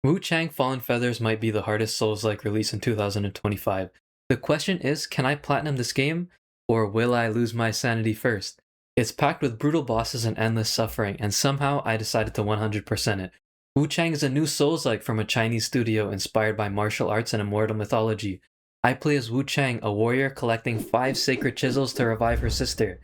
Wuchang Fallen Feathers might be the hardest Souls-like release in 2025. The question is, can I platinum this game, or will I lose my sanity first? It's packed with brutal bosses and endless suffering, and somehow I decided to 100% it. Wuchang is a new Souls-like from a Chinese studio inspired by martial arts and immortal mythology. I play as Wuchang, a warrior collecting 5 sacred chisels to revive her sister.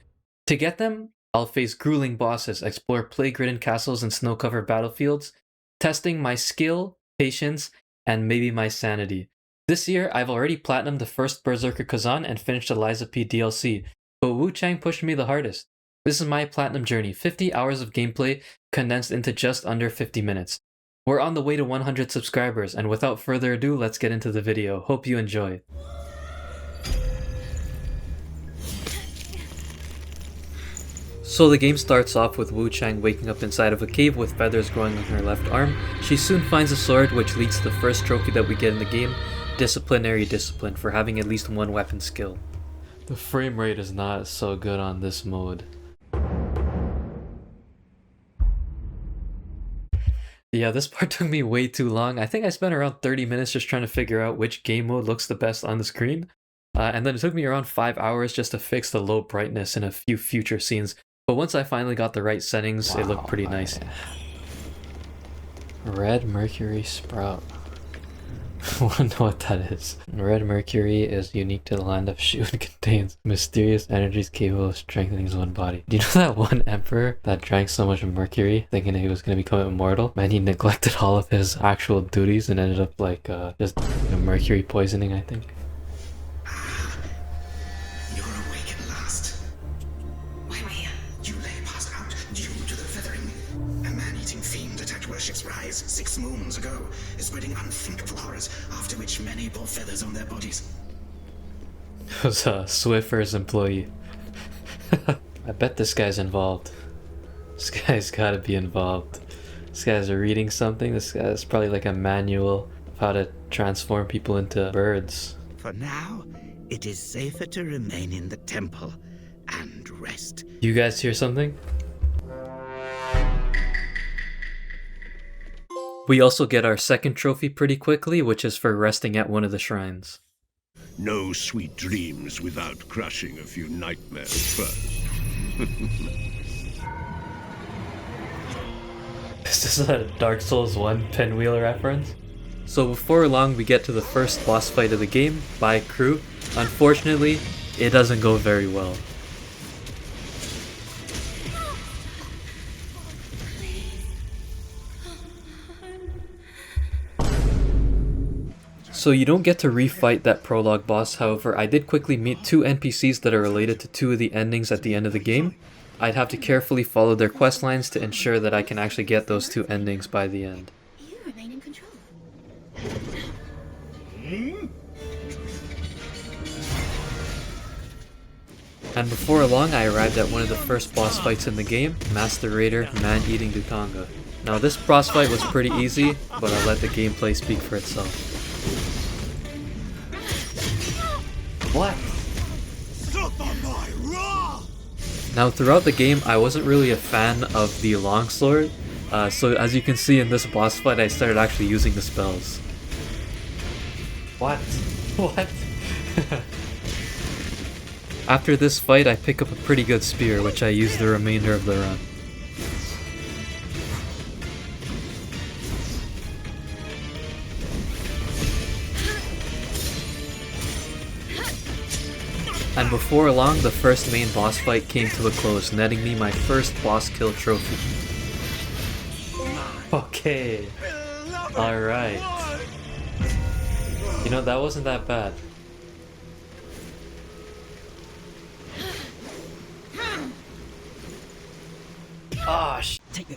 To get them, I'll face grueling bosses, explore plague-ridden castles and snow-covered battlefields, testing my skill, patience, and maybe my sanity. This year, I've already platinumed the First Berserker Khazan and finished the Liza P DLC, but Wuchang pushed me the hardest. This is my platinum journey, 50 hours of gameplay condensed into just under 50 minutes. We're on the way to 100 subscribers, and without further ado, let's get into the video. Hope you enjoy. So the game starts off with Wuchang waking up inside of a cave with feathers growing on her left arm. She soon finds a sword, which leads to the first trophy that we get in the game, Disciplinary Discipline, for having at least one weapon skill. The frame rate is not so good on this mode. Yeah, this part took me way too long. I think I spent around 30 minutes just trying to figure out which game mode looks the best on the screen. And then it took me around 5 hours just to fix the low brightness in a few future scenes. But once I finally got the right settings, it looked pretty nice. Red Mercury Sprout. I want to know what that is. Red Mercury is unique to the land of Shu and contains mysterious energies capable of strengthening his own body. Do you know that one emperor that drank so much mercury thinking that he was going to become immortal? Man, he neglected all of his actual duties and ended up like just mercury poisoning, I think. You're awake at last. Why am I here? You lay passed out due to the feathering. A man-eating fiend attacked Worship's Rise 6 moons ago, spreading unthinkable horrors, after which many bore feathers on their bodies. It was a Swiffer's employee. I bet this guy's involved. This guy's gotta be involved. This guy's reading something. This guy's probably like a manual of how to transform people into birds. For now, it is safer to remain in the temple and rest. You guys hear something? We also get our second trophy pretty quickly, which is for resting at one of the shrines. No sweet dreams without crushing a few nightmares first. Is this a Dark Souls 1 pinwheel reference? So before long we get to the first boss fight of the game, by Crew. Unfortunately, it doesn't go very well. So you don't get to refight that prologue boss, however, I did quickly meet 2 NPCs that are related to 2 of the endings at the end of the game. I'd have to carefully follow their quest lines to ensure that I can actually get those 2 endings by the end. You remain in control. And before long, I arrived at one of the first boss fights in the game, Master Raider Man-Eating Dukanga. Now this boss fight was pretty easy, but I'll let the gameplay speak for itself. What? Now throughout the game, I wasn't really a fan of the longsword, so as you can see in this boss fight, I started actually using the spells. What? What? After this fight, I pick up a pretty good spear, which I use the remainder of the run. And before long, the first main boss fight came to a close, netting me my first boss kill trophy. Okay. Alright. You know, that wasn't that bad.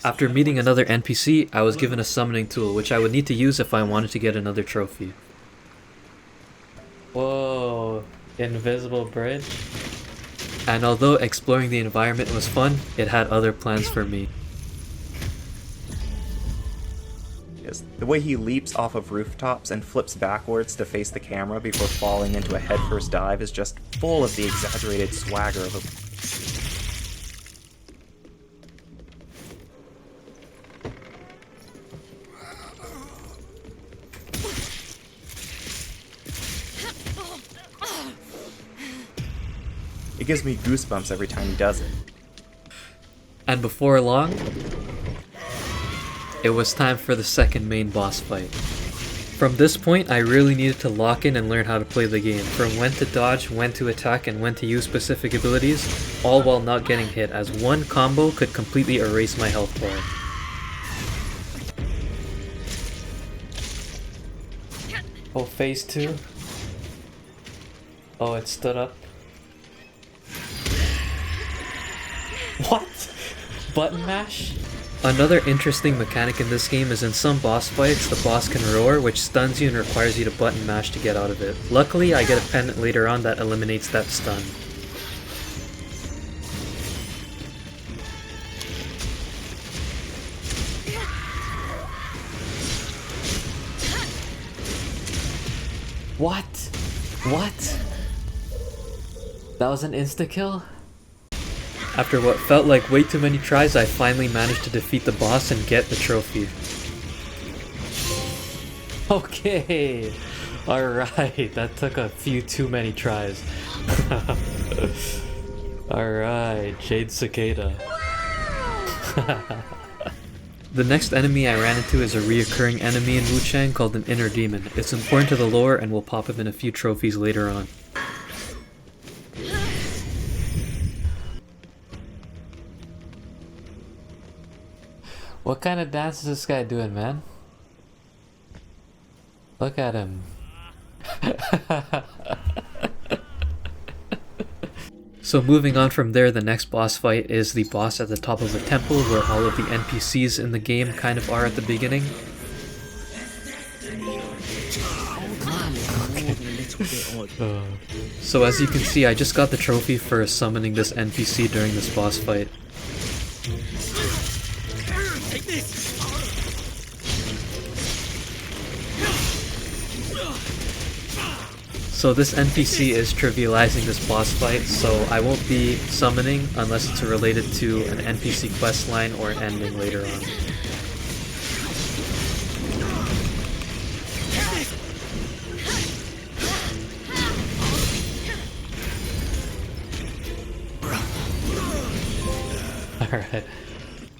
After meeting another NPC, I was given a summoning tool, which I would need to use if I wanted to get another trophy. Whoa. Invisible bridge. And although exploring the environment was fun, it had other plans for me. Yes, the way he leaps off of rooftops and flips backwards to face the camera before falling into a headfirst dive is just full of the exaggerated swagger of a... It gives me goosebumps every time he does it. And before long, it was time for the second main boss fight. From this point, I really needed to lock in and learn how to play the game, from when to dodge, when to attack, and when to use specific abilities, all while not getting hit, as one combo could completely erase my health bar. Oh, phase 2? Oh, it stood up. What? Button mash? Another interesting mechanic in this game is in some boss fights, the boss can roar, which stuns you and requires you to button mash to get out of it. Luckily, I get a pendant later on that eliminates that stun. What? What? That was an insta-kill? After what felt like way too many tries, I finally managed to defeat the boss and get the trophy. Okay, alright, that took a few too many tries. Alright, Jade Cicada. The next enemy I ran into is a reoccurring enemy in Wuchang called an Inner Demon. It's important to the lore and will pop up in a few trophies later on. What kind of dance is this guy doing, man? Look at him. So moving on from there, the next boss fight is the boss at the top of a temple where all of the NPCs in the game kind of are at the beginning. So as you can see, I just got the trophy for summoning this NPC during this boss fight. So this NPC is trivializing this boss fight, so I won't be summoning unless it's related to an NPC questline or an ending later on. Alright.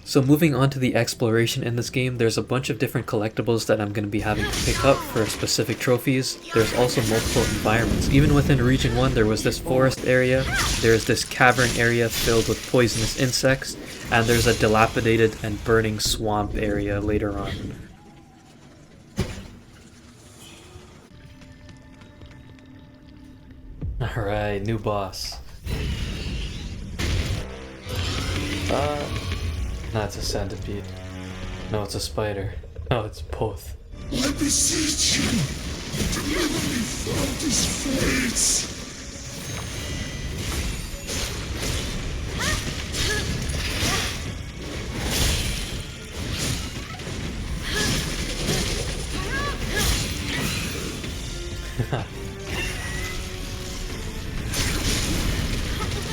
So moving on to the exploration in this game, there's a bunch of different collectibles that I'm going to be having to pick up for specific trophies. There's also multiple environments. Even within Region 1 there was this forest area, there's this cavern area filled with poisonous insects, and there's a dilapidated and burning swamp area later on. Alright, new boss. No, it's a centipede. No, it's a spider. No, it's both. I beseech you, deliver me from this fate.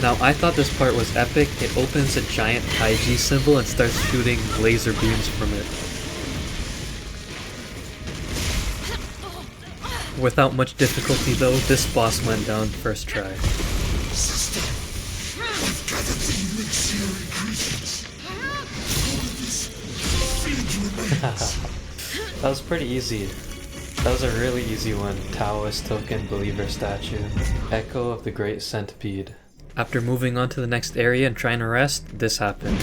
Now, I thought this part was epic. It opens a giant Taiji symbol and starts shooting laser beams from it. Without much difficulty though, this boss went down first try. Sister, I've gathered the elixir ingredients. That was pretty easy. That was a really easy one. Taoist token believer statue. Echo of the Great Centipede. After moving on to the next area and trying to rest, this happened.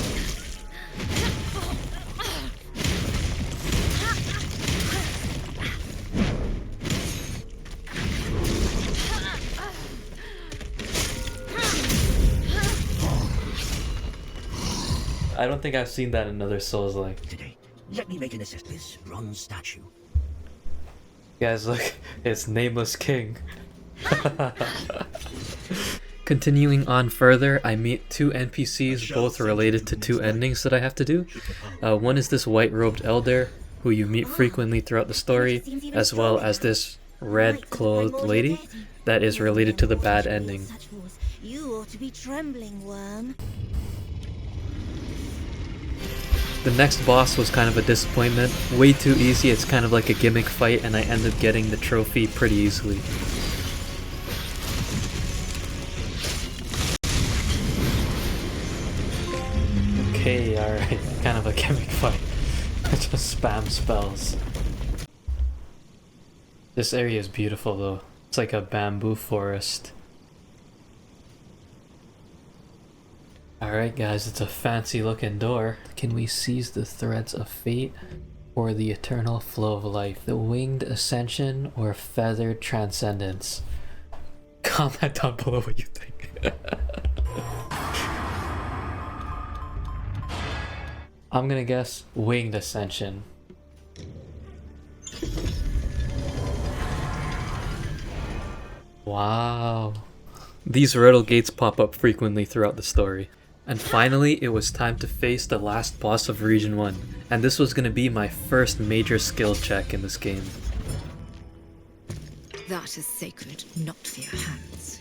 I don't think I've seen that in another Souls-like. Today, let me make an assessment of this bronze statue. Guys, look, it's Nameless King. Continuing on further, I meet two NPCs, both related to two endings that I have to do. One is this white-robed elder, who you meet frequently throughout the story, as well as this red-clothed lady that is related to the bad ending. You ought to be trembling, worm. The next boss was kind of a disappointment. Way too easy, it's kind of like a gimmick fight, and I ended up getting the trophy pretty easily. Okay, alright. Kind of a gimmick fight. Just spam spells. This area is beautiful though. It's like a bamboo forest. Alright guys, it's a fancy looking door. Can we seize the threads of fate or the eternal flow of life? The winged ascension or feathered transcendence? Comment down below what you think. I'm gonna guess winged ascension. Wow. These riddle gates pop up frequently throughout the story. And finally, it was time to face the last boss of Region 1. And this was gonna be my first major skill check in this game. That is sacred, not for your hands.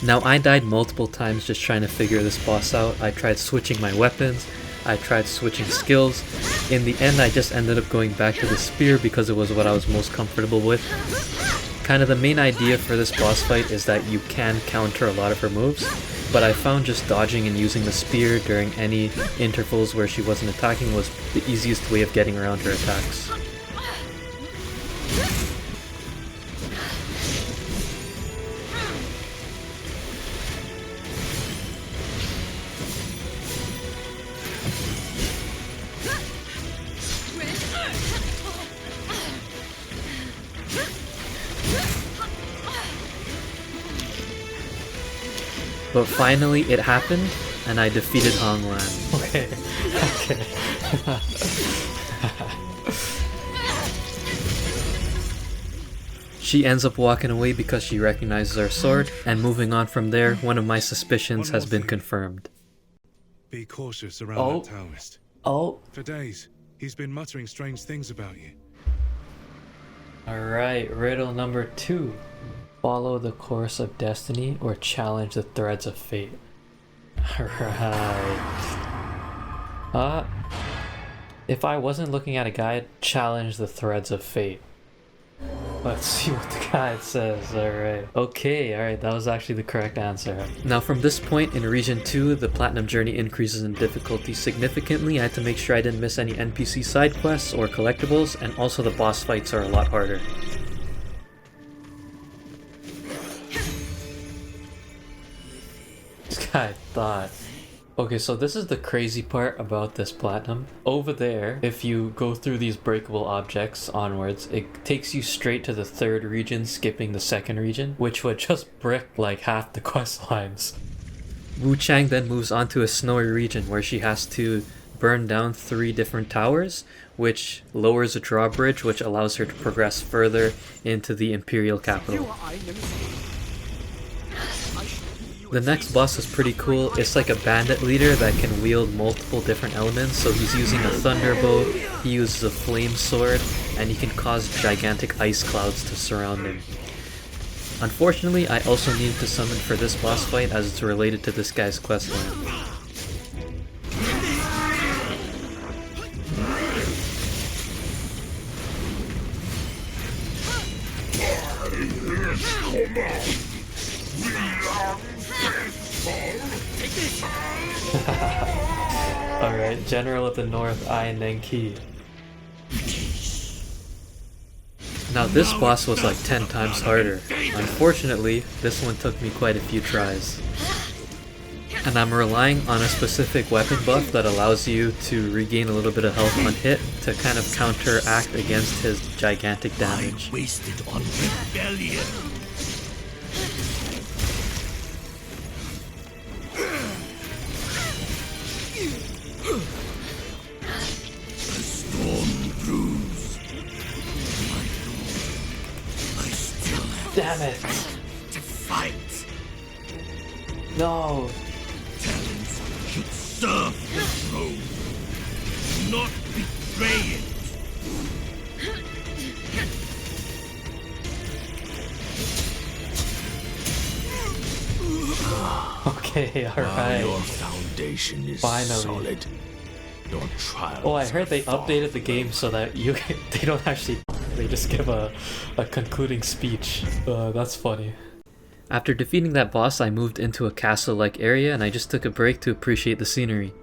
Now I died multiple times just trying to figure this boss out. I tried switching my weapons, I tried switching skills. In the end I just ended up going back to the spear because it was what I was most comfortable with. Kind of the main idea for this boss fight is that you can counter a lot of her moves, but I found just dodging and using the spear during any intervals where she wasn't attacking was the easiest way of getting around her attacks. But finally it happened, and I defeated Honglan. Okay, okay. She ends up walking away because she recognizes our sword, and moving on from there, one of my suspicions has been confirmed. Be cautious around that Taoist. Oh. For days, he's been muttering strange things about you. Alright, riddle number 2. Follow the course of destiny or challenge the threads of fate. Alright. If I wasn't looking at a guide, challenge the threads of fate. Let's see what the guide says. Alright. Okay, alright, that was actually the correct answer. Now from this point in Region 2, the Platinum Journey increases in difficulty significantly. I had to make sure I didn't miss any NPC side quests or collectibles, and also the boss fights are a lot harder. This guy thought. Okay, so this is the crazy part about this platinum. Over there, if you go through these breakable objects onwards, it takes you straight to the 3rd region, skipping the 2nd region, which would just brick like half the quest lines. Wuchang then moves on to a snowy region where she has to burn down 3 different towers, which lowers a drawbridge, which allows her to progress further into the Imperial capital. The next boss is pretty cool. It's like a bandit leader that can wield multiple different elements. So he's using a thunderbow, he uses a flame sword, and he can cause gigantic ice clouds to surround him. Unfortunately, I also needed to summon for this boss fight as it's related to this guy's questline. Alright, General of the North, I and then Key. Now this boss was like 10 times harder. Unfortunately, this one took me quite a few tries. And I'm relying on a specific weapon buff that allows you to regain a little bit of health on hit to kind of counteract against his gigantic damage. Wasted on rebellion. The storm brews. My lord, I still have Damn it! to fight. No! Talents should serve the throne, not betray it. Okay, While alright. your foundation is Finally. solid, your trials Oh, I heard they are far updated the from game so that they don't actually, they just give a concluding speech. That's funny. After defeating that boss, I moved into a castle-like area and I just took a break to appreciate the scenery.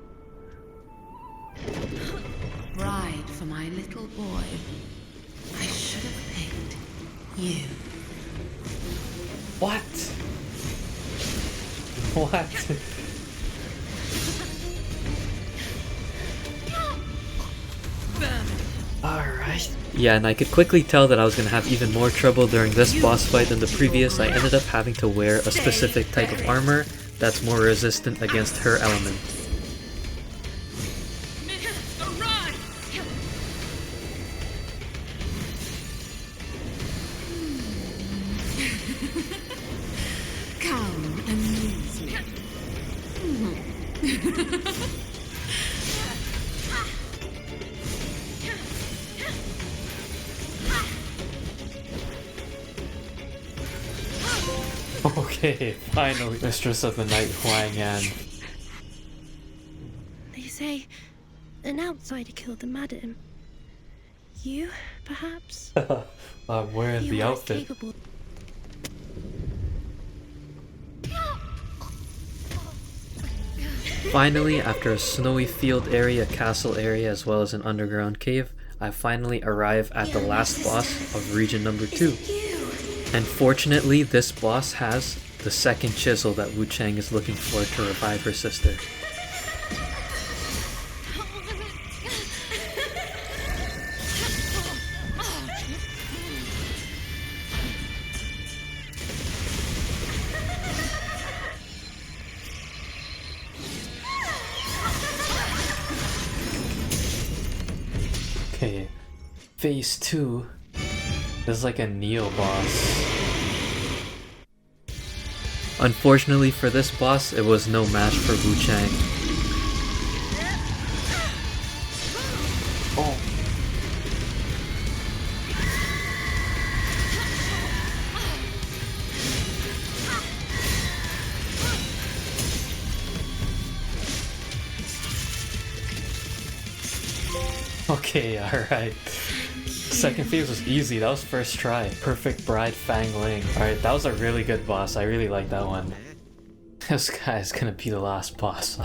Bride for my little boy. I should have picked you. What? What? Alright. Yeah, and I could quickly tell that I was going to have even more trouble during this boss fight than the previous. I ended up having to wear a specific type of armor that's more resistant against her element. Come, amuse me. Okay, finally, Mistress of the Night Huang. They say an outsider killed the madam. You, perhaps? I'm wearing You the are as outfit. capable. Finally, after a snowy field area, a castle area, as well as an underground cave, I finally arrive at the last boss of region number 2. And fortunately, this boss has the second chisel that Wuchang is looking for to revive her sister. Okay, phase 2 is like a Neo boss. Unfortunately for this boss, it was no match for Wuchang. Oh. Okay, alright. Second phase was easy, that was first try. Perfect Bride Fang Ling. Alright, that was a really good boss, I really like that one. This guy's gonna be the last boss,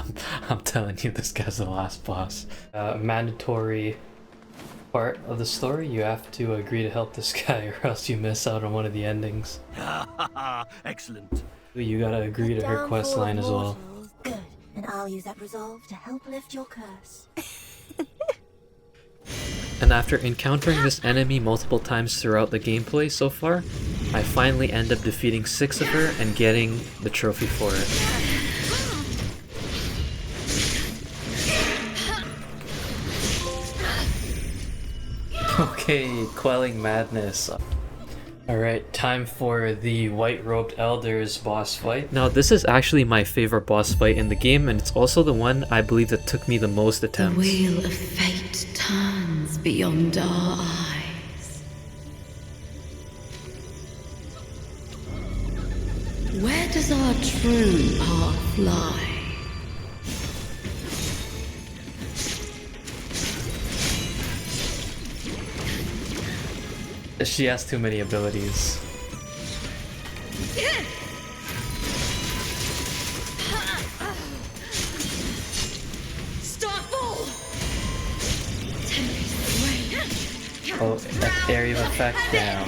I'm telling you, this guy's the last boss. Mandatory part of the story, you have to agree to help this guy or else you miss out on one of the endings. Excellent. You gotta agree to her quest line as well. Good, and I'll use that resolve to help lift your curse. And after encountering this enemy multiple times throughout the gameplay so far, I finally end up defeating 6 of her and getting the trophy for it. Okay, Quelling Madness. Alright, time for the White-Robed Elders boss fight. Now this is actually my favorite boss fight in the game, and it's also the one I believe that took me the most attempts. The wheel of fate turns beyond our eyes. Where does our true path lie? She has too many abilities. Oh, that area of effect down.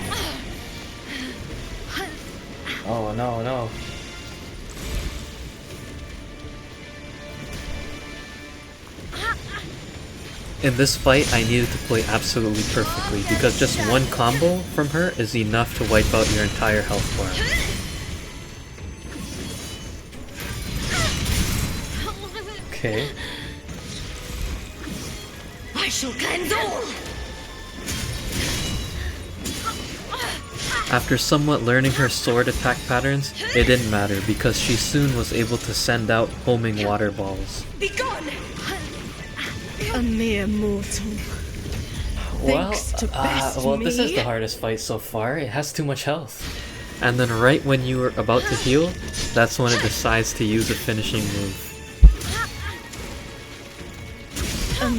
Oh no, no. In this fight, I needed to play absolutely perfectly because just one combo from her is enough to wipe out your entire health bar. Okay. I shall cleanse all! After somewhat learning her sword attack patterns, it didn't matter because she soon was able to send out homing water balls. Be gone! A mere mortal. Well, Thanks to best this is me. the hardest fight so far. It has too much health. And then right when you were about to heal, that's when it decides to use a finishing move.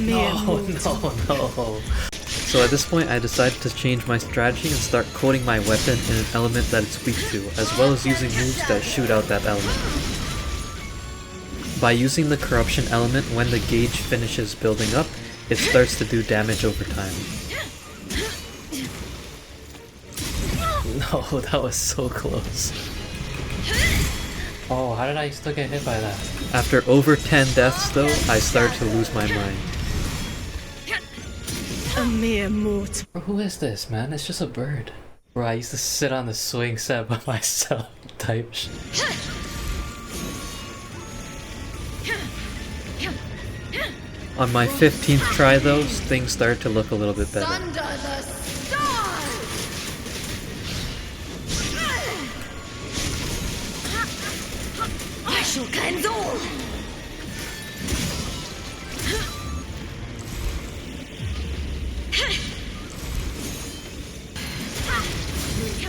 No. So at this point I decided to change my strategy and start coating my weapon in an element that it's weak to, as well as using moves that shoot out that element. By using the corruption element, when the gauge finishes building up, it starts to do damage over time. No, that was so close. Oh, how did I still get hit by that? After over 10 deaths though, I started to lose my mind. A mere mortal. Bro, who is this, man? It's just a bird. Bro, I used to sit on the swing set by myself type shit. On my 15th try though, things started to look a little bit better. I shall cleanse all.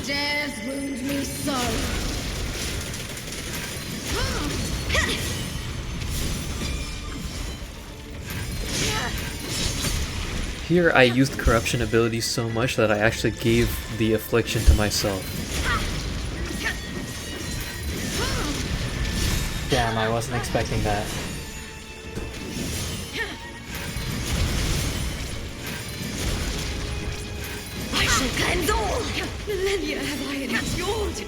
Dares wound me so. Here I used corruption abilities so much that I actually gave the affliction to myself. Damn, I wasn't expecting that. I shall cleanse all. Millennia have I endured,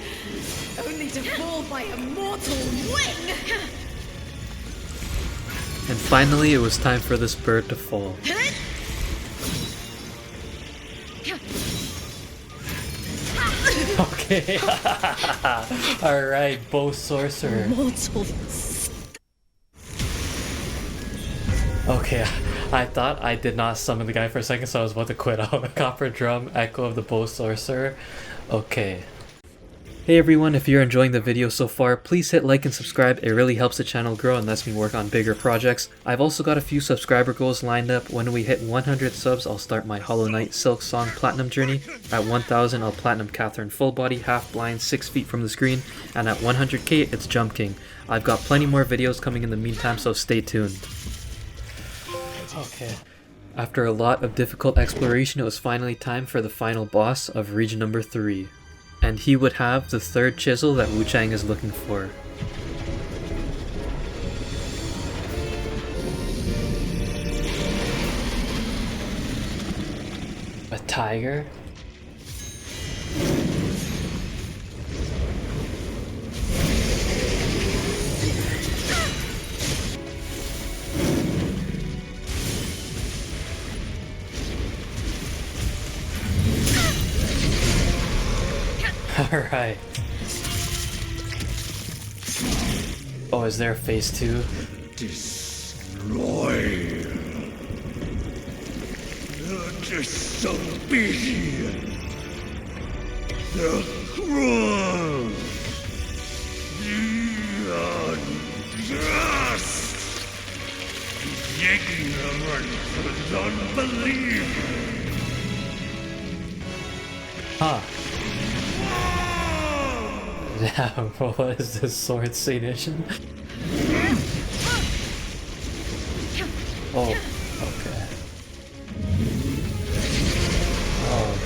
only to fall by a mortal wing. And finally it was time for this bird to fall. Okay. Alright, bow sorcerer. Okay, I thought I did not summon the guy for a second, so I was about to quit out. Copper drum, echo of the bow sorcerer. Okay. Hey everyone, if you're enjoying the video so far, please hit like and subscribe. It really helps the channel grow and lets me work on bigger projects. I've also got a few subscriber goals lined up. When we hit 100 subs, I'll start my Hollow Knight Silk Song Platinum journey. At 1000, I'll Platinum Catherine Full Body, Half Blind, 6 feet from the screen. And at 100k, it's Jump King. I've got plenty more videos coming in the meantime, so stay tuned. Okay. After a lot of difficult exploration, it was finally time for the final boss of region number 3. And he would have the third chisel that Wuchang is looking for. A tiger? Alright. Oh, is there a phase 2? Destroy the disobedient, the cruel, the unjust, the ignorant and unbelieving. Huh. Damn, what is this sword Satan? Oh, okay. Oh,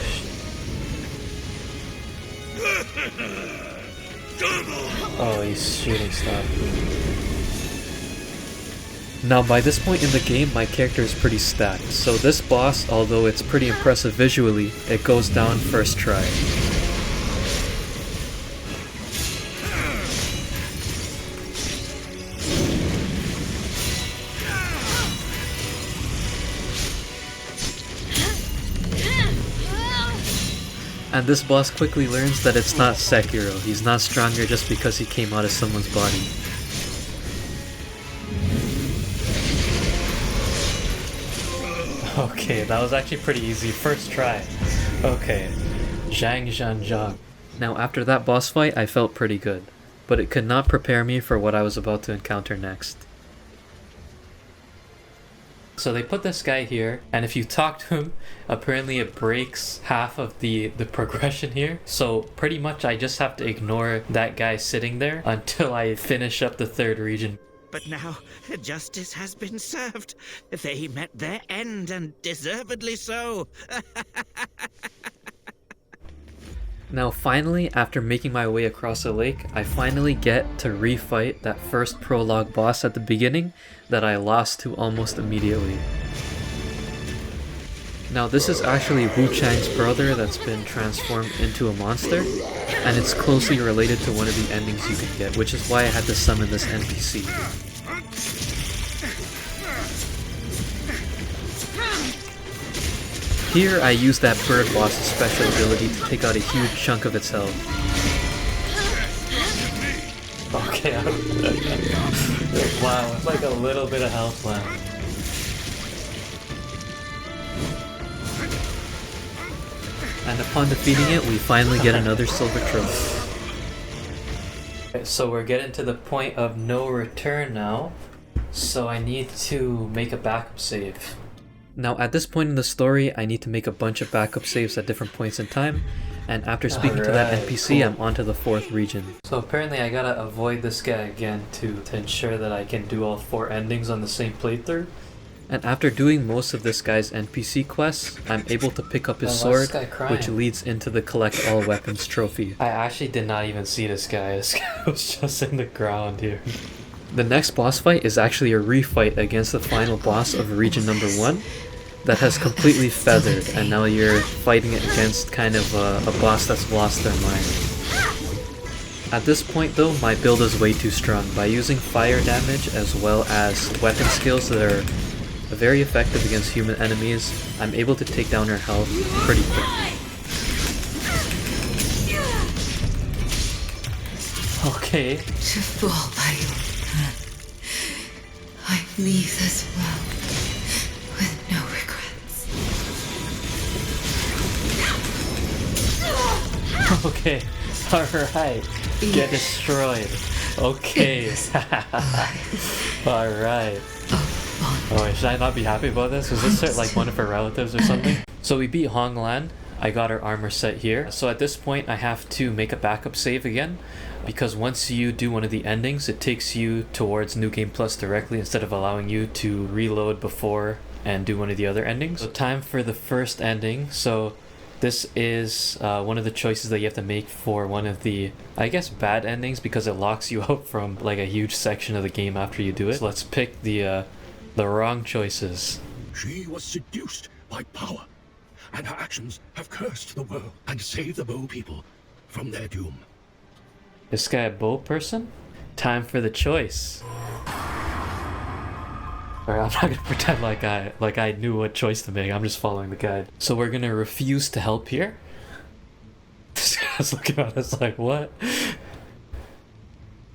oh, he's shooting stuff. Now by this point in the game, my character is pretty stacked, so this boss, although it's pretty impressive visually, it goes down first try. And this boss quickly learns that it's not Sekiro. He's not stronger just because he came out of someone's body. Okay, that was actually pretty easy. First try. Okay. Zhang Zhan Zhang. Now after that boss fight, I felt pretty good. But it could not prepare me for what I was about to encounter next. So they put this guy here, and if you talk to him, apparently it breaks half of the progression here. So pretty much I just have to ignore that guy sitting there until I finish up the 3rd region. But now, justice has been served. They met their end, and deservedly so. Now finally, after making my way across the lake, I finally get to refight that first prologue boss at the beginning that I lost to almost immediately. Now this is actually Wuchang's brother that's been transformed into a monster, and it's closely related to one of the endings you can get, which is why I had to summon this NPC. Here I use that bird boss's special ability to take out a huge chunk of its health. Okay, wow, it's like a little bit of health left. And upon defeating it, we finally get another silver trophy. Okay, so we're getting to the point of no return now, so I need to make a backup save. Now at this point in the story, I need to make a bunch of backup saves at different points in time, and after speaking to that NPC, cool. I'm onto the 4th region. So apparently I gotta avoid this guy again to ensure that I can do all 4 endings on the same playthrough. And after doing most of this guy's NPC quests, I'm able to pick up his sword, which leads into the collect all weapons trophy. I actually did not even see this guy. This guy was just in the ground here. The next boss fight is actually a refight against the final boss of region number 1 that has completely feathered, and now you're fighting it against kind of a boss that's lost their mind. At this point though, my build is way too strong. By using fire damage as well as weapon skills that are very effective against human enemies, I'm able to take down her health pretty quickly. Okay. To fall by your hand, I leave this world with no regrets. Okay, alright. Get destroyed. Okay. Alright. Oh wait, should I not be happy about this? Was this like one of her relatives or something? So we beat Honglan. I got her armor set here. So at this point I have to make a backup save again, because once you do one of the endings, it takes you towards New Game Plus directly instead of allowing you to reload before and do one of the other endings. So time for the first ending. So this is one of the choices that you have to make for one of the, I guess, bad endings, because it locks you out from like a huge section of the game after you do it. So let's pick the wrong choices. She was seduced by power, and her actions have cursed the world and saved the bow people from their doom. This guy a bow person? Time for the choice. Alright, I'm not gonna pretend like I knew what choice to make. I'm just following the guide. So we're gonna refuse to help here. This guy's looking at us like, what?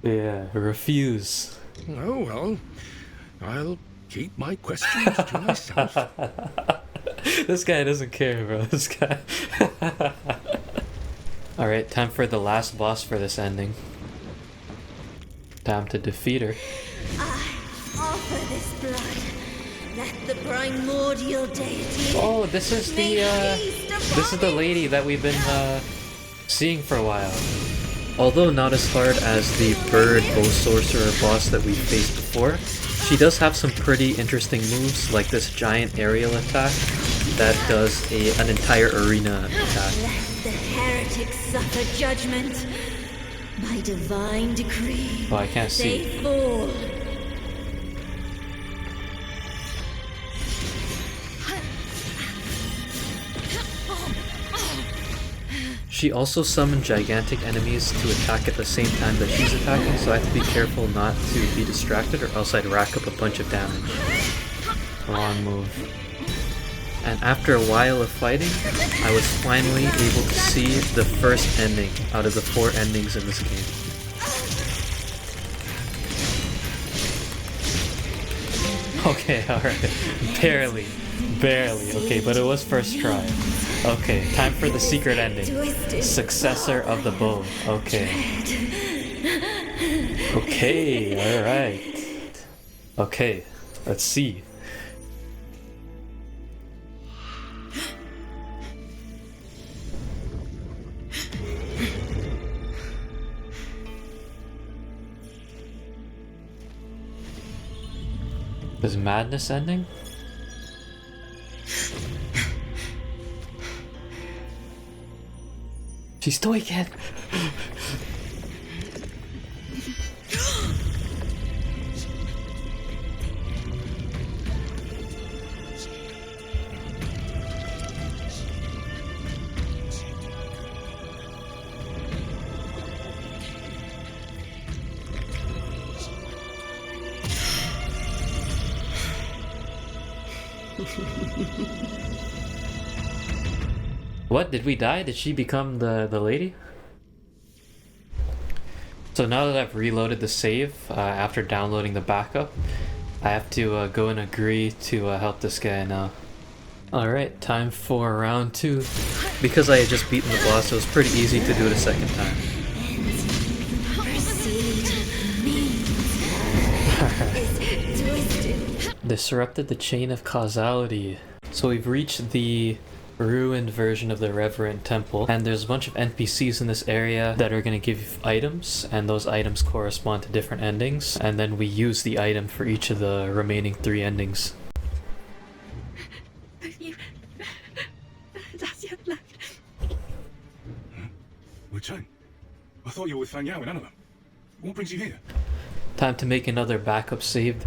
Yeah, refuse. Oh well, I'll keep my questions to myself. This guy doesn't care, bro. This guy. Alright, time for the last boss for this ending. Time to defeat her. I offer this blood, that the primordial deity. Oh, this is the lady that we've been seeing for a while. Although not as hard as the bird bow sorcerer boss that we faced before, she does have some pretty interesting moves, like this giant aerial attack that does an entire arena attack. Let the heretics suffer judgment. By divine decree, oh, I can't see. They fall. She also summoned gigantic enemies to attack at the same time that she's attacking, so I have to be careful not to be distracted or else I'd rack up a bunch of damage. Wrong move. And after a while of fighting, I was finally able to see the first ending out of the 4 endings in this game. Okay, alright. Barely. Okay, but it was first try. Okay, time for the secret ending. Successor of the bow. Okay. Okay, alright. Okay, let's see. Is madness ending? She's tweaking! What? Did we die? Did she become the lady? So now that I've reloaded the save, after downloading the backup, I have to go and agree to help this guy now. Alright, time for round 2. Because I had just beaten the boss, it was pretty easy to do it a second time. Disrupted the chain of causality. So we've reached the ruined version of the Reverend Temple, and there's a bunch of NPCs in this area that are going to give you items, and those items correspond to different endings, and then we use the item for each of the remaining 3 endings. Wuchang, I thought you were with Fang Yao in Anima. What brings you here? Time to make another backup save.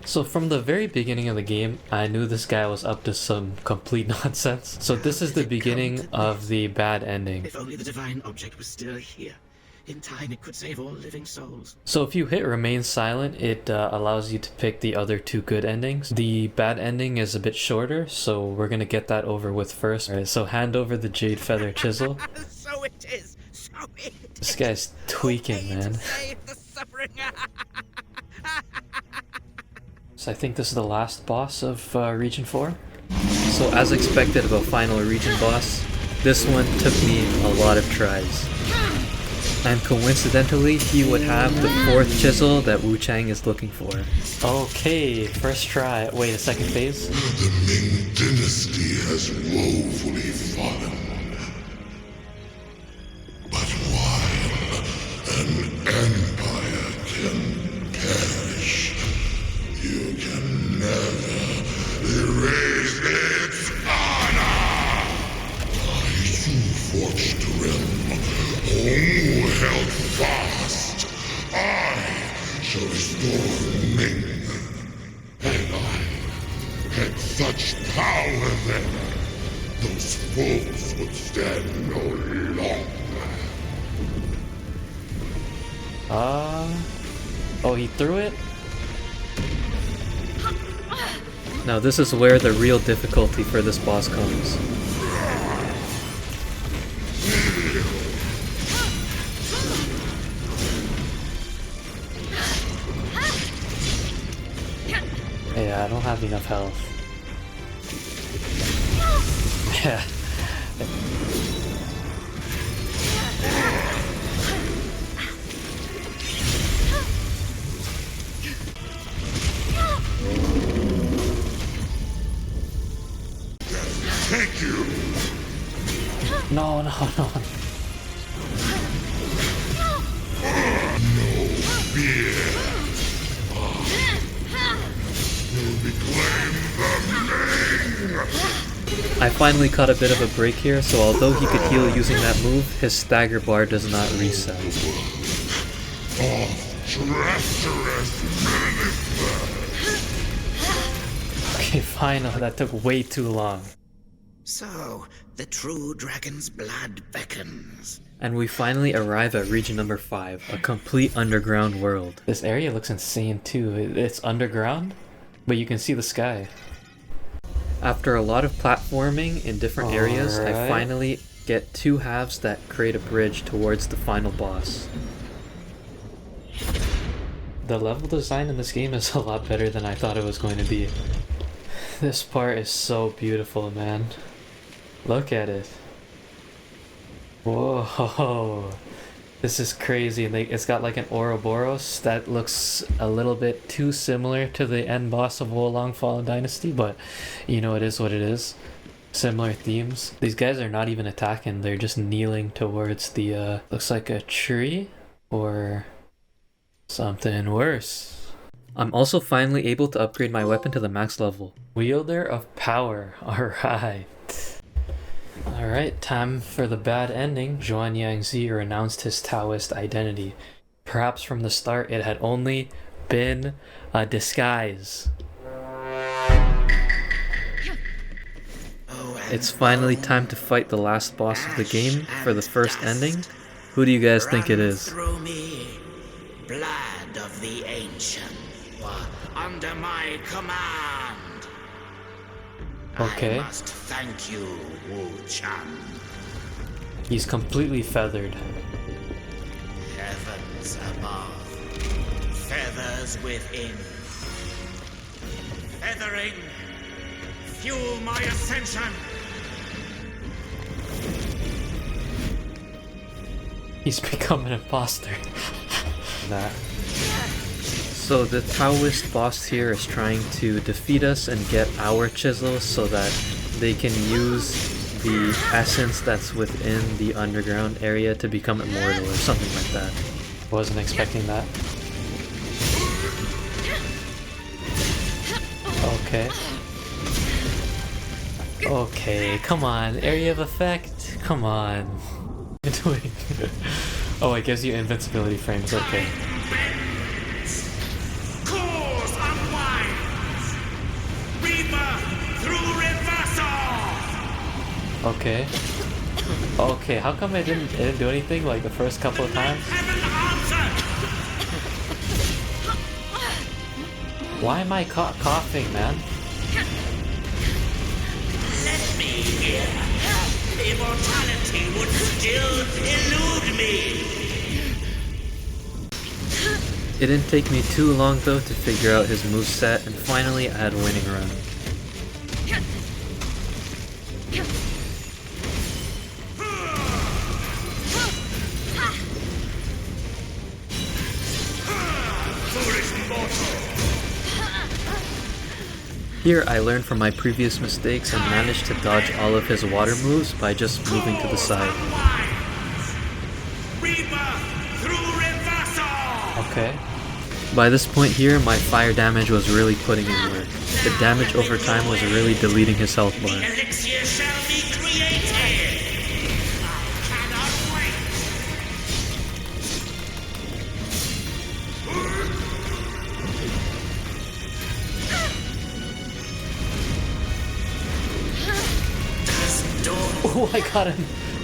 So from the very beginning of the game, I knew this guy was up to some complete nonsense. So this is the beginning of the bad ending. If only the divine object was still here. In time, it could save all living souls. So if you hit remain silent, it allows you to pick the other 2 good endings. The bad ending is a bit shorter, so we're gonna get that over with first. Alright, so hand over the Jade Feather Chisel. So it is. So it This guy's tweaking, man. save the suffering. So I think this is the last boss of Region 4. So as expected of a final region boss, this one took me a lot of tries. And coincidentally, he would have the 4th chisel that Wuchang is looking for. Okay, first try. Wait, a second phase? The Ming dynasty has woefully fallen. But while an empire can perish, you can never erase its honor! I too forged the realm. Oh, held fast! I shall restore Ming. And I had such power then, those foes would stand no longer. Oh, he threw it? Now this is where the real difficulty for this boss comes. Yeah, I don't have enough health. Yeah. Thank you! No. No fear! You'll reclaim the Ming! I finally caught a bit of a break here, so although he could heal using that move, his stagger bar does not reset. Okay, fine, that took way too long. So, the true dragon's blood beckons. And we finally arrive at region number 5, a complete underground world. This area looks insane too. It's underground, but you can see the sky. After a lot of platforming in different areas, I finally get 2 halves that create a bridge towards the final boss. The level design in this game is a lot better than I thought it was going to be. This part is so beautiful, man. Look at it. Whoa. This is crazy. It's got like an Ouroboros that looks a little bit too similar to the end boss of Wolong Fallen Dynasty, but you know, it is what it is. Similar themes. These guys are not even attacking, they're just kneeling towards the looks like a tree or something worse. I'm also finally able to upgrade my weapon to the max level. Wielder of Power. Alright, time for the bad ending. Xuanyang renounced his Taoist identity. Perhaps from the start it had only been a disguise. It's finally time to fight the last boss of the game for the first ending. Who do you guys think it is? Through me, blood of the ancient, under my command. Okay. I must thank you, Wuchang. He's completely feathered. Heavens above, feathers within. Feathering, fuel my ascension. He's become an imposter. Nah. So the Taoist boss here is trying to defeat us and get our chisels so that they can use the essence that's within the underground area to become immortal or something like that. Wasn't expecting that. Okay. Okay, come on. Area of effect? Come on. What are you doing? Oh, it gives you invincibility frames, okay. Cause unwinds. Rebirth through reversal. Okay. Okay, how come it didn't do anything like the first couple of times? Why am I coughing, man? Let me hear. Immortality would still elude me. It didn't take me too long though to figure out his moveset, and finally I had a winning run. Here I learned from my previous mistakes and managed to dodge all of his water moves by just moving to the side. Okay. By this point here, my fire damage was really putting in work. The damage over time was really deleting his health bar. Elixir shall be created. I cannot wait.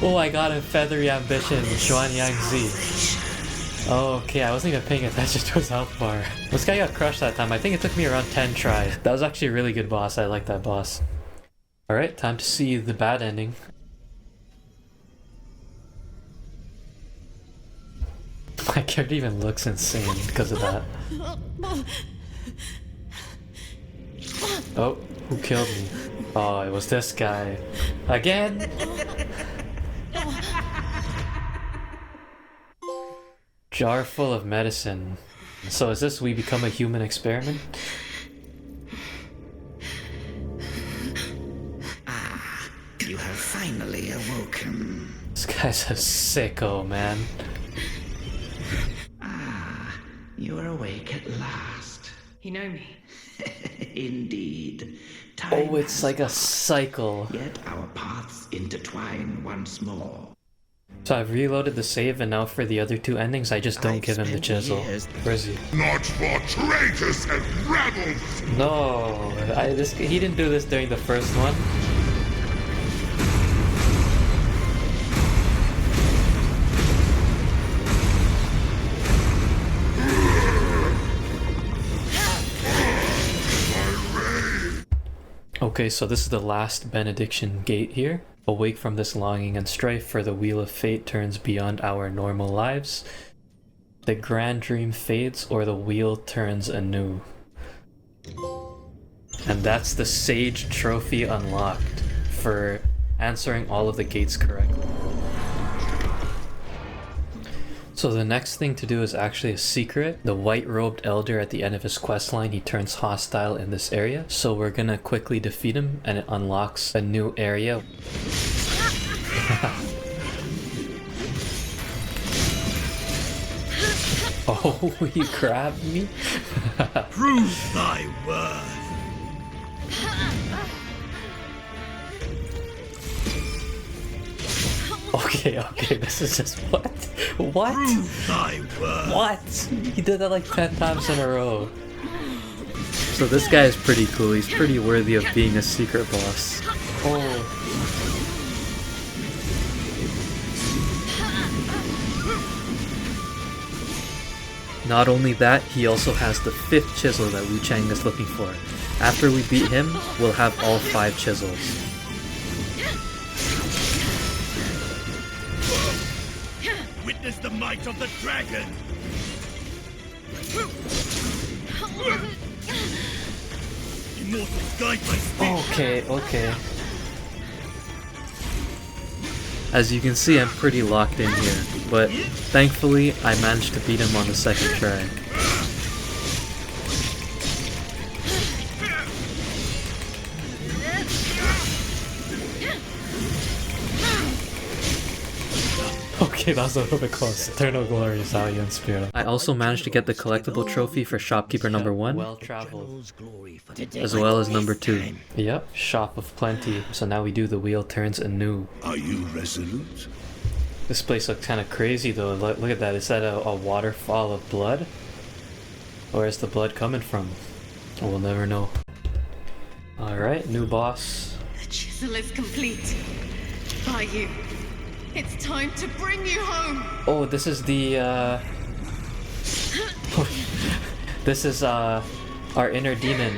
Oh, I got him. Feathery Ambition, Xuanyang Z. Oh, okay, I wasn't even paying attention to his health bar. This guy got crushed that time. I think it took me around 10 tries. That was actually a really good boss. I like that boss. Alright, time to see the bad ending. My character even looks insane because of that. Oh, who killed me? Oh, it was this guy. Again? Jar full of medicine. So is this we become a human experiment? Ah, you have finally awoken. This guy's a sicko, man. Ah, you are awake at last. You know me. Indeed. Oh, it's like a cycle. Yet our paths intertwine once more. So I've reloaded the save, and now for the other two endings, I just don't give him the chisel. Where is he? Not for traitors and rebels! No, he didn't do this during the first one. Okay, so this is the last benediction gate here. Awake from this longing and strife, for the wheel of fate turns beyond our normal lives. The grand dream fades, or the wheel turns anew. And that's the Sage Trophy unlocked for answering all of the gates correctly. So the next thing to do is actually a secret. The white-robed elder at the end of his questline, he turns hostile in this area. So we're gonna quickly defeat him, and it unlocks a new area. Oh, Oh, you grabbed me? Prove thy worth. Okay, this is just what? What? Prove thy worth. What? He did that like 10 times in a row. So this guy is pretty cool. He's pretty worthy of being a secret boss. Oh. Not only that, he also has the 5th chisel that Wuchang is looking for. After we beat him, we'll have all 5 chisels. Witness the might of the dragon. Immortals guide my speech. Okay. As you can see, I'm pretty locked in here, but thankfully I managed to beat him on the 2nd try. Okay, that was a little bit close. Eternal Glory is how you inspire. I also managed to get the collectible trophy for shopkeeper number 1, Well traveled. as well as number 2. Yep, shop of plenty. So now we do the wheel turns anew. Are you resolute? This place looks kind of crazy though. Look at that. Is that a waterfall of blood? Where's the blood coming from? We'll never know. Alright, new boss. The chisel is complete. By you. It's time to bring you home. Oh, this is the this is our inner demon.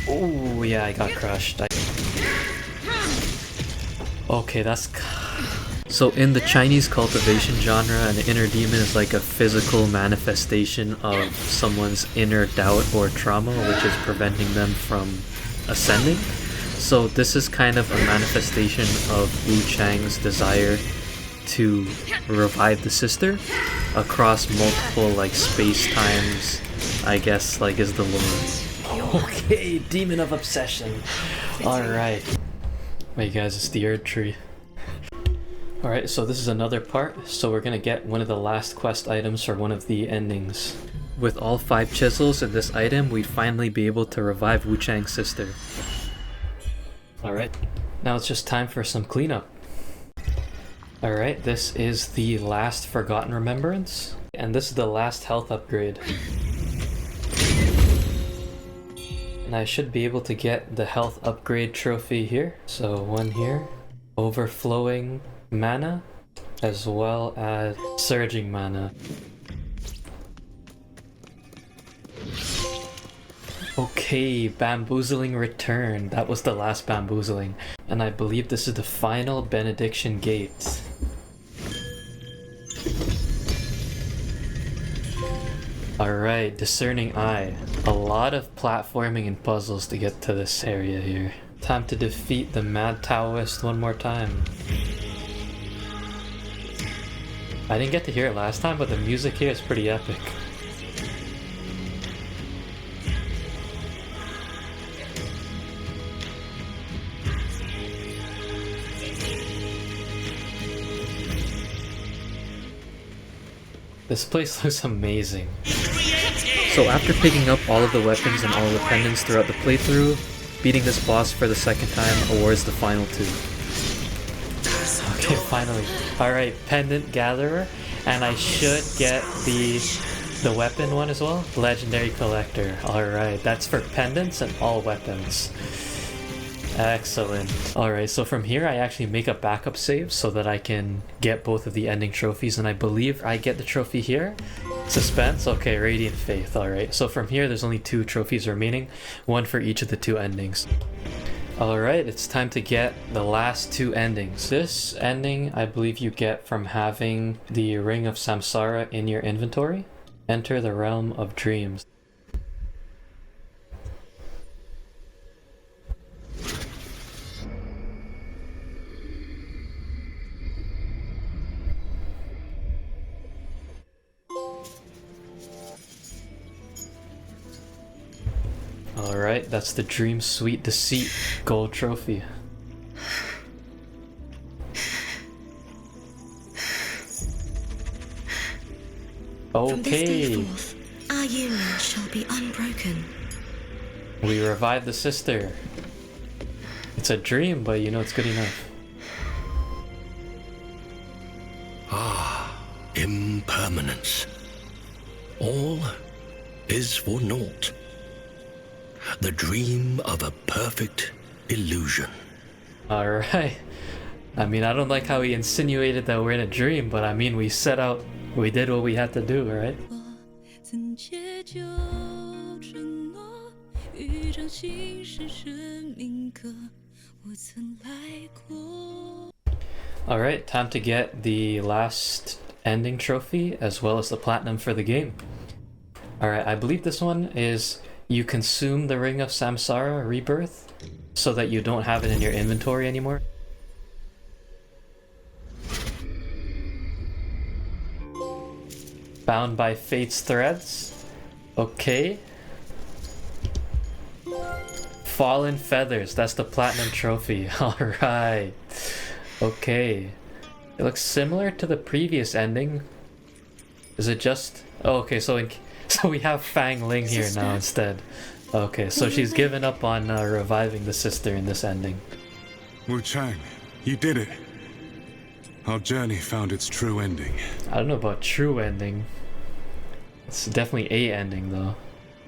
Oh yeah, I got crushed. Okay, that's... So in the Chinese cultivation genre, an inner demon is like a physical manifestation of someone's inner doubt or trauma, which is preventing them from ascending. So this is kind of a manifestation of Wuchang's desire to revive the sister across multiple like space-times, I guess, like is the lore. Okay, Demon of Obsession. Alright. Wait guys, it's the Erd Tree. Alright, so this is another part, so we're gonna get one of the last quest items for one of the endings. With all 5 chisels in this item, we'd finally be able to revive Wuchang's sister. Alright, now it's just time for some cleanup. Alright, this is the last Forgotten Remembrance, and this is the last health upgrade. And I should be able to get the health upgrade trophy here. So one here, overflowing mana, as well as surging mana. Okay, bamboozling return. That was the last bamboozling. And I believe this is the final benediction gate. Alright, discerning eye. A lot of platforming and puzzles to get to this area here. Time to defeat the Mad Taoist one more time. I didn't get to hear it last time, but the music here is pretty epic. This place looks amazing. So after picking up all of the weapons and all the pendants throughout the playthrough, beating this boss for the 2nd time awards the final 2. Okay, finally. Alright, Pendant Gatherer, and I should get the weapon one as well? Legendary Collector. Alright, that's for pendants and all weapons. Excellent. Alright, so from here I actually make a backup save so that I can get both of the ending trophies, and I believe I get the trophy here. Suspense? Okay, Radiant Faith. Alright, so from here there's only 2 trophies remaining, one for each of the 2 endings. Alright, it's time to get the last 2 endings. This ending I believe you get from having the Ring of Samsara in your inventory. Enter the Realm of Dreams. Alright, that's the Dream Sweet Deceit gold trophy. From this day Okay. forth, our union shall be unbroken. We revive the sister. It's a dream, but you know it's good enough. Impermanence. All is for naught. The dream of a perfect illusion. Alright. I mean, I don't like how he insinuated that we're in a dream, but I mean, we set out, we did what we had to do, right? Alright, time to get the last ending trophy as well as the platinum for the game. Alright, I believe this one is you consume the Ring of Samsara Rebirth so that you don't have it in your inventory anymore. Bound by Fate's threads. Okay. Fallen Feathers, that's the platinum trophy. Alright. Okay. It looks similar to the previous ending. Is it just... Oh, okay, so we have Fang Ling here now instead. Okay, so she's given up on reviving the sister in this ending. Wuchang, you did it. Our journey found its true ending. I don't know about true ending. It's definitely a ending though.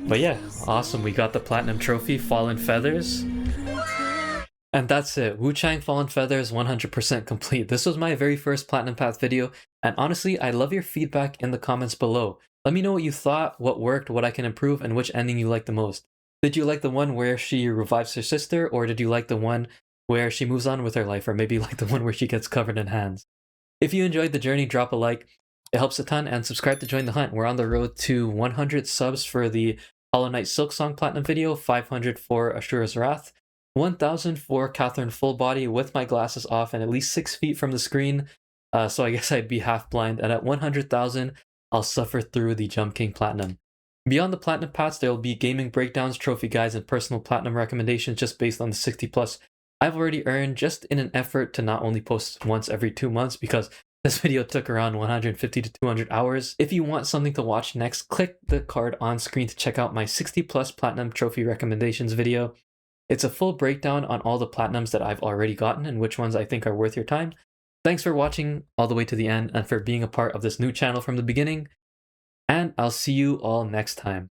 But yeah, awesome. We got the platinum trophy, Fallen Feathers. And that's it. Wuchang Fallen Feathers 100% complete. This was my very first Platinum Path video, and honestly, I love your feedback in the comments below. Let me know what you thought, what worked, what I can improve, and which ending you liked the most. Did you like the one where she revives her sister, or did you like the one where she moves on with her life, or maybe like the one where she gets covered in hands? If you enjoyed the journey, drop a like. It helps a ton, and subscribe to join the hunt. We're on the road to 100 subs for the Hollow Knight Silksong Platinum video, 500 for Ashura's Wrath, 1,000 for Catherine Full Body with my glasses off and at least 6 feet from the screen, so I guess I'd be half blind, and at 100,000, I'll suffer through the Jump King Platinum. Beyond the Platinum Paths, there will be gaming breakdowns, trophy guides, and personal Platinum recommendations just based on the 60 plus I've already earned, just in an effort to not only post once every 2 months, because this video took around 150 to 200 hours. If you want something to watch next, click the card on screen to check out my 60 plus Platinum trophy recommendations video. It's a full breakdown on all the Platinums that I've already gotten and which ones I think are worth your time. Thanks for watching all the way to the end and for being a part of this new channel from the beginning. And I'll see you all next time.